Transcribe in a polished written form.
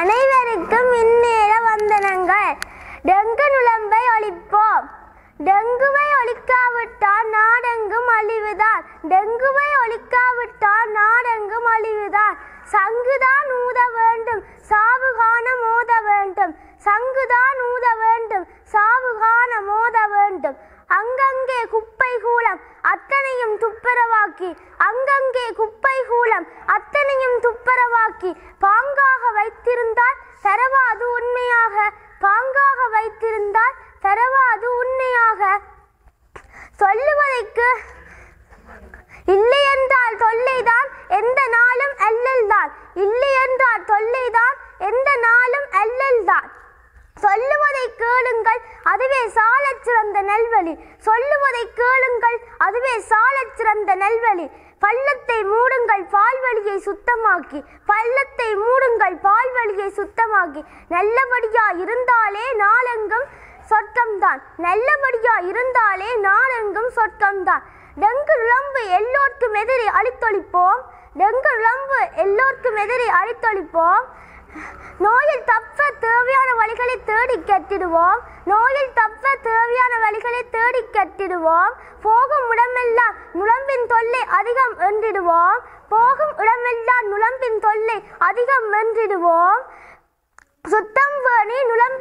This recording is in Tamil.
அனைவருக்கும் இந்நேர வந்தனங்கள். டெங்கு நுளம்பை ஒழிப்போம். டெங்குவை ஒழிக்காவிட்டால் நாடெங்கும் அழிவுதான். டெங்குவை ஒழிக்காவிட்டால் நாடெங்கும் அழிவுதான். சங்குதான் ஊத வேண்டும், சாவுகான மோத வேண்டும். சங்குதான் ஊத வேண்டும், சாவுகான மோத வேண்டும். அங்கங்கே குப்பை கூலம் அத்தனையும் துப்புரவாக்கி, அங்கங்கே குப்பை கூலம் அத்தனையும் துப்புரவாக்கி பாங்காக வைத்திருந்தால் தரவாது உண்மையாக. பாங்காக வைத்திருந்தால் தரவாது உண்மையாக. சொல்லுவதைக்கு இல்லை என்றால் தொல்லைதான், எந்த நாளும் அல்லல்தான். இல்லை என்றால் தொல்லைதான், எந்த நாளும் அல்லல்தான். சொல்லுவதை கேளுங்கள், அதுவே சாலச் சிறந்த நல்வழி. சொல்லுவதை கேளுங்கள், அதுவே சாலச் சிறந்த நல்வழி. பள்ளத்தை மூடுங்கள், பால்வழியை சுத்தமாக்கி. பள்ளத்தை மூடுங்கள், பால்வழியை சுத்தமாக்கி. நல்லபடியா இருந்தாலே நாளெங்கும் சொர்க்கம்தான். நல்லபடியா இருந்தாலே நாளெங்கும் சொர்க்கம்தான். டெங்கு நுளம்பு எல்லோருக்கும் எதிரி அழித்தொழிப்போம். டெங்கு நுளம்பு எல்லோருக்கும் எதிரி அழித்தொழிப்போம். நோயில் தப்ப தேவையான வழிகளை தேடி கட்டிடுவோம். நோயில் தப்ப தேவையான வழிகளை தேடி கட்டிடுவோம். போகும் இடமெல்லாம் நுளம்பின் தொல்லை அதிகம் என்றிடுவோம். போகும் இடமெல்லாம் நுளம்பின் தொல்லை அதிகம் என்றிடுவோம். சுத்தம் வேணி நுளம்பை